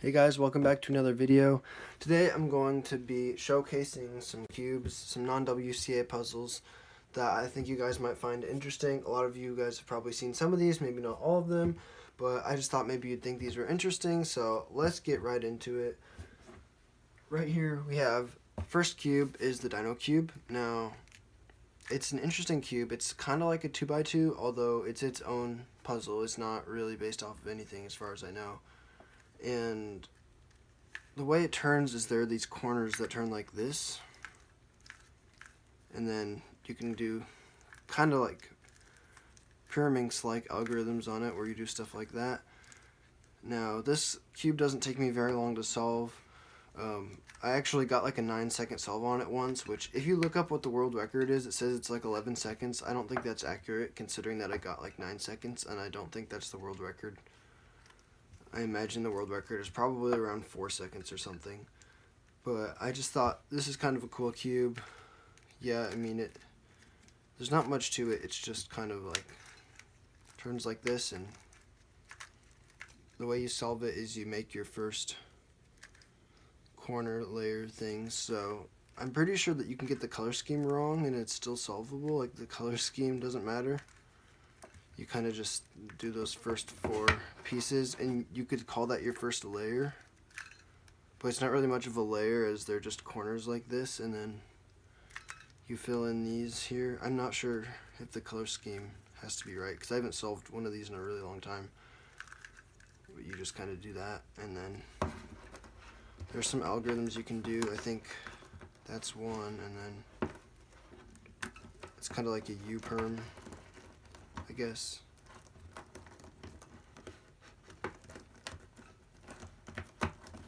Hey guys, welcome back to another video. Today I'm going to be showcasing some cubes, some non-WCA puzzles that I think you guys might find interesting. A lot of you guys have probably seen some of these, maybe not all of them, but I just thought maybe you'd think these were interesting, so let's get right into it. Right here we have, first cube is the Dino Cube. Now, it's an interesting cube. It's kind of like a 2x2, although it's its own puzzle. It's not really based off of anything as far as I know. And the way it turns is there are these corners that turn like this, and then you can do kind of like Pyramorphix like algorithms on it where you do stuff like that. Now this cube doesn't take me very long to solve. I actually got like a 9-second solve on it once, which if you look up what the world record is, it says it's like 11 seconds. I don't think that's accurate considering that I got like 9 seconds, and I don't think that's the world record. I imagine the world record is probably around 4 seconds or something. But I just thought this is kind of a cool cube. Yeah, I mean there's not much to it. It's just kind of like turns like this, and the way you solve it is you make your first corner layer things. So I'm pretty sure that you can get the color scheme wrong and it's still solvable. Like the color scheme doesn't matter. You kind of just do those first 4 pieces, and you could call that your first layer, but it's not really much of a layer as they're just corners like this, and then you fill in these here. I'm not sure if the color scheme has to be right because I haven't solved one of these in a really long time, but you just kind of do that, and then there's some algorithms you can do. I think that's one, and then it's kind of like a U-perm, I guess.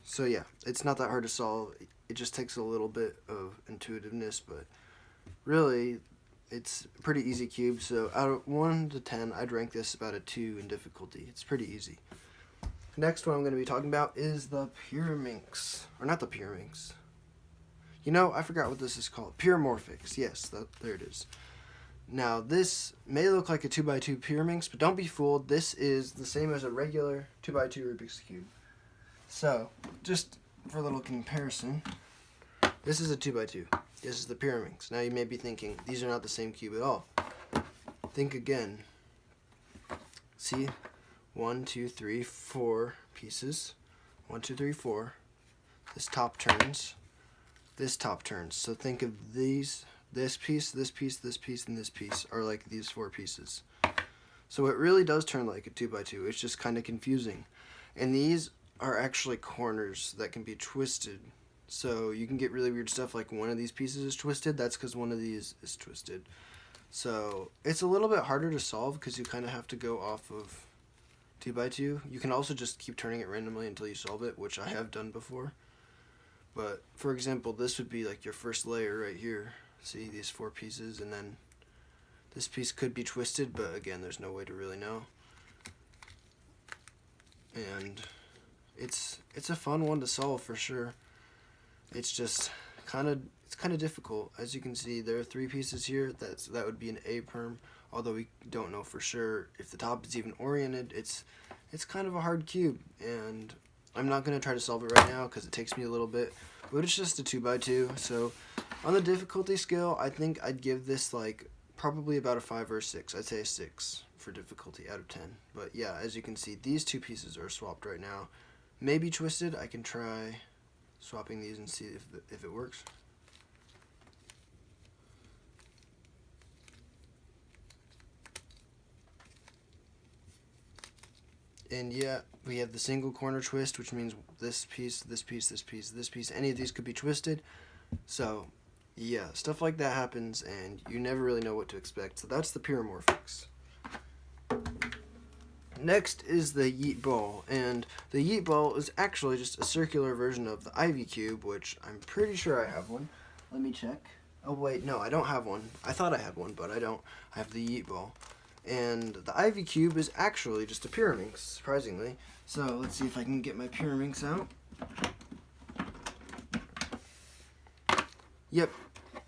So yeah, it's not that hard to solve. It just takes a little bit of intuitiveness, but really it's a pretty easy cube. So out of 1 to 10, I'd rank this about a 2 in difficulty. It's pretty easy. Next one I'm going to be talking about is the Pyramorphix, or not the Pyramorphix. You know, I forgot what this is called. Pyramorphix. Yes, there it is. Now, this may look like a 2x2 Pyramorphix, but don't be fooled. This is the same as a regular 2x2 Rubik's Cube. So, just for a little comparison, this is a 2x2. This is the Pyramorphix. Now, you may be thinking, these are not the same cube at all. Think again. See? 1, 2, 3, 4 pieces. 1, 2, 3, 4. This top turns. This top turns. So, think of these. This piece, this piece, this piece, and this piece are like these 4 pieces. So it really does turn like a 2x2. It's just kind of confusing. And these are actually corners that can be twisted. So you can get really weird stuff like one of these pieces is twisted. That's because one of these is twisted. So it's a little bit harder to solve because you kind of have to go off of 2x2. You can also just keep turning it randomly until you solve it, which I have done before. But for example, this would be like your first layer right here. See these 4 pieces, and then this piece could be twisted, but again, there's no way to really know. And it's a fun one to solve for sure. It's just kind of difficult. As you can see, there are 3 pieces here. That would be an A-perm, although we don't know for sure if the top is even oriented. It's kind of a hard cube, and I'm not going to try to solve it right now because it takes me a little bit, but it's just a 2x2. So on the difficulty scale, I think I'd give this like probably about a 5 or a 6. I'd say a 6 for difficulty out of 10. But yeah, as you can see, these 2 pieces are swapped right now. Maybe twisted. I can try swapping these and see if it works. And yeah, we have the single corner twist, which means this piece, this piece, this piece, this piece, any of these could be twisted. So yeah, stuff like that happens, and you never really know what to expect. So that's the Pyramorphix. Next is the Yeetball, and the Yeetball is actually just a circular version of the Ivy Cube, which I'm pretty sure I have one. Let me check. Oh wait, no, I don't have one. I thought I had one, but I don't. I have the Yeetball. And the Ivy Cube is actually just a Pyramorphix, surprisingly. So let's see if I can get my Pyramorphix out. Yep,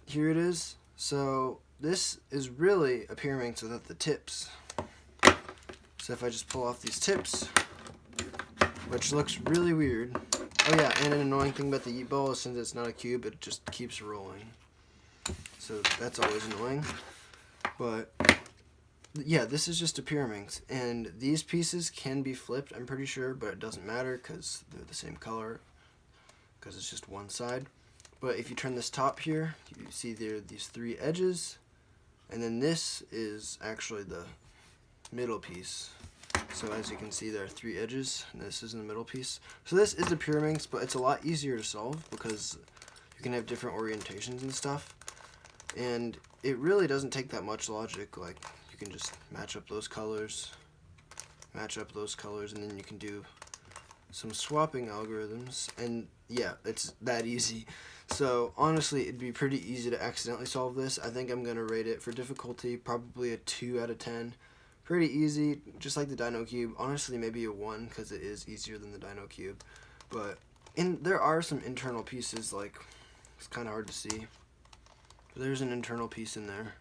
here it is. So this is really a Pyramorphix without the tips. So if I just pull off these tips, which looks really weird. Oh yeah, and an annoying thing about the Yeetball is since it's not a cube, it just keeps rolling. So that's always annoying. But yeah, this is just a Pyramorphix, and these pieces can be flipped, I'm pretty sure, but it doesn't matter because they're the same color, because it's just one side. But if you turn this top here, you see there are these three edges, and then this is actually the middle piece. So as you can see, there are three edges, and this is in the middle piece. So this is a Pyramorphix, but it's a lot easier to solve because you can have different orientations and stuff. And it really doesn't take that much logic. Like, you can just match up those colors, and then you can do some swapping algorithms. And yeah, it's that easy. So honestly, it'd be pretty easy to accidentally solve this. I think I'm going to rate it for difficulty probably a 2 out of 10. Pretty easy, just like the Dino Cube. Honestly, maybe a 1 because it is easier than the Dino Cube. But there are some internal pieces, like, it's kind of hard to see. But there's an internal piece in there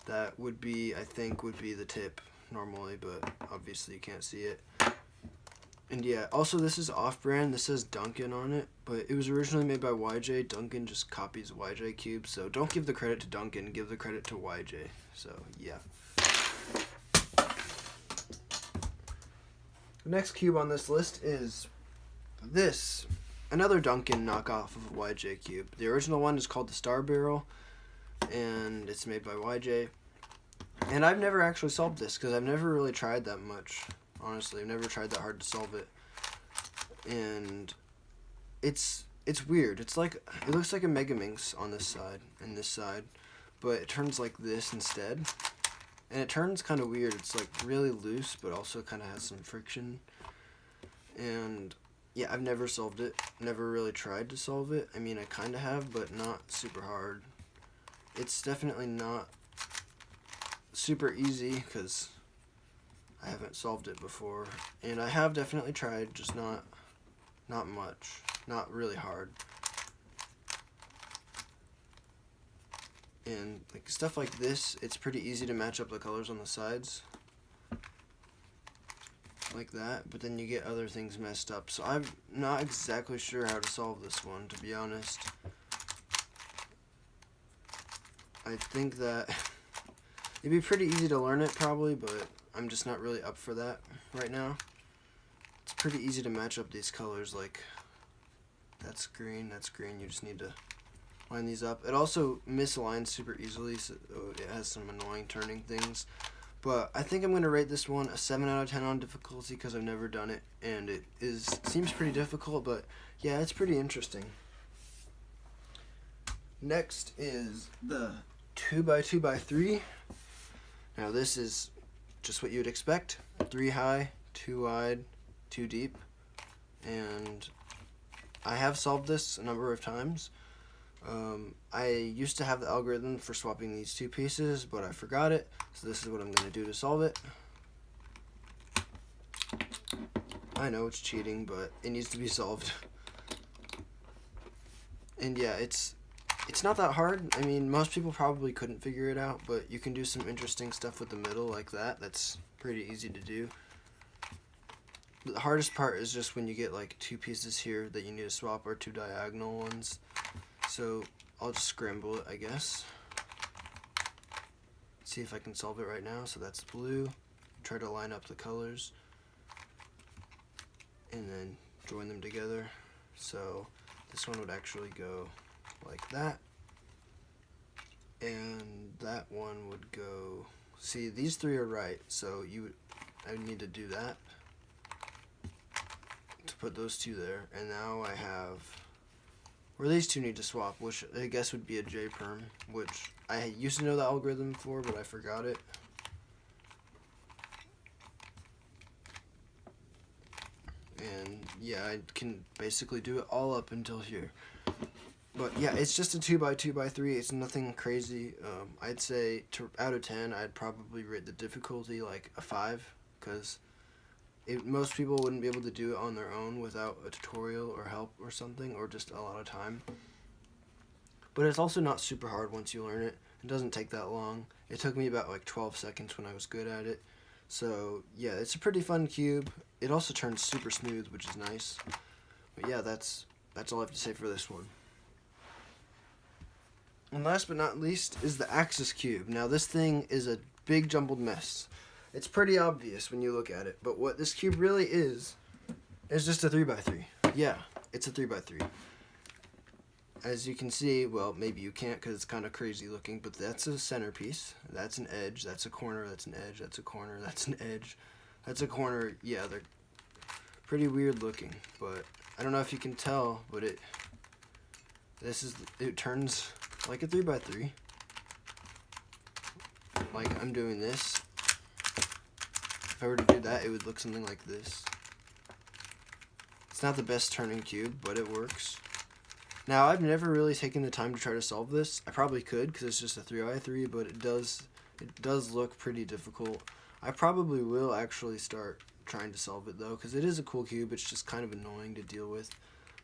that would be, I think, would be the tip normally, but obviously you can't see it. And yeah, also this is off-brand. This says Duncan on it, but it was originally made by YJ. Duncan just copies YJ Cube, so don't give the credit to Duncan, give the credit to YJ. So yeah. The next cube on this list is this, another Duncan knockoff of a YJ cube. The original one is called the Star Barrel, and it's made by YJ. And I've never actually solved this because I've never really tried that much. Honestly, I've never tried that hard to solve it. And it's weird. It's like, it looks like a Megaminx on this side and this side, but it turns like this instead. And it turns kind of weird. It's like really loose, but also kind of has some friction. And yeah, I've never solved it. Never really tried to solve it. I mean, I kind of have, but not super hard. It's definitely not super easy because I haven't solved it before. And I have definitely tried, just not much. Not really hard. And like stuff like this, it's pretty easy to match up the colors on the sides like that, but then you get other things messed up. So I'm not exactly sure how to solve this one, to be honest. I think that it'd be pretty easy to learn it probably, but I'm just not really up for that right now. It's pretty easy to match up these colors, like that's green, you just need to line these up. It also misaligns super easily, so it has some annoying turning things. But I think I'm going to rate this one a 7 out of 10 on difficulty because I've never done it, and it seems pretty difficult, but yeah, it's pretty interesting. Next is the 2x2x3. Now this is just what you would expect. 3 high, 2 wide, 2 deep. And I have solved this a number of times. I used to have the algorithm for swapping these two pieces, but I forgot it, so this is what I'm going to do to solve it. I know it's cheating, but it needs to be solved. And yeah, it's not that hard. I mean, most people probably couldn't figure it out, but you can do some interesting stuff with the middle like that. That's pretty easy to do. The hardest part is just when you get like two pieces here that you need to swap, or two diagonal ones. So I'll just scramble it, I guess. See if I can solve it right now. So that's blue. Try to line up the colors and then join them together. So this one would actually go like that, and that one would go, see, these three are right, so I would need to do that to put those two there. And now I have, or these two need to swap, which I guess would be a J-perm, which I used to know the algorithm for, but I forgot it. And yeah, I can basically do it all up until here. But yeah, it's just a 2x2x3. It's nothing crazy. I'd say out of 10, I'd probably rate the difficulty like a 5, because most people wouldn't be able to do it on their own without a tutorial or help or something, or just a lot of time. But it's also not super hard once you learn it. It doesn't take that long. It took me about like 12 seconds when I was good at it. So yeah, it's a pretty fun cube. It also turns super smooth, which is nice. But yeah, that's all I have to say for this one. And last but not least is the Axis Cube. Now this thing is a big jumbled mess. It's pretty obvious when you look at it, but what this cube really is just a 3x3. Yeah, it's a 3x3. As you can see, well, maybe you can't because it's kind of crazy looking, but that's a centerpiece. That's an edge. That's a corner. That's an edge. That's a corner. That's an edge. That's a corner. Yeah, they're pretty weird looking, but I don't know if you can tell, but it turns like a 3x3. Like I'm doing this. If I were to do that, it would look something like this. It's not the best turning cube, but it works. Now, I've never really taken the time to try to solve this. I probably could because it's just a 3x3, but it does look pretty difficult. I probably will actually start trying to solve it though, because it is a cool cube. It's just kind of annoying to deal with.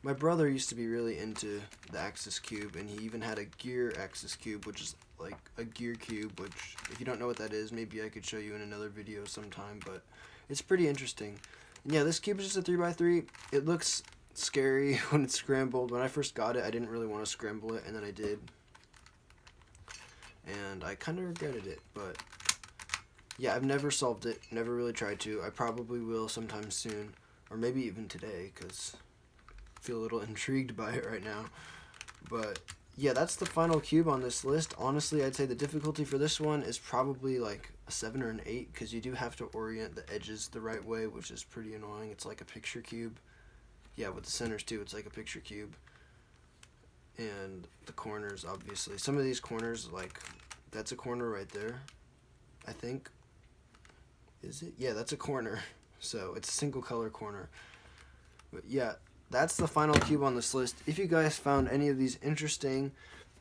My brother used to be really into the Axis Cube, and he even had a gear Axis Cube, which is like a gear cube, which if you don't know what that is, maybe I could show you in another video sometime, but it's pretty interesting. And yeah, this cube is just a 3x3. It looks scary when it's scrambled. When I first got it, I didn't really want to scramble it, and then I did. And I kind of regretted it, but yeah, I've never solved it, never really tried to. I probably will sometime soon, or maybe even today, because I feel a little intrigued by it right now. But yeah, that's the final cube on this list. Honestly, I'd say the difficulty for this one is probably like a 7 or an 8, because you do have to orient the edges the right way, which is pretty annoying. It's like a picture cube. Yeah, with the centers too, it's like a picture cube. And the corners, obviously. Some of these corners, like, that's a corner right there, I think. Is it? Yeah, that's a corner. So it's a single color corner. But yeah, that's the final cube on this list. If you guys found any of these interesting,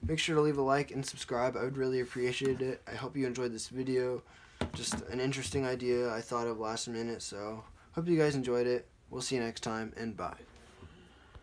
make sure to leave a like and subscribe. I would really appreciate it. I hope you enjoyed this video. Just an interesting idea I thought of last minute, so hope you guys enjoyed it. We'll see you next time, and bye.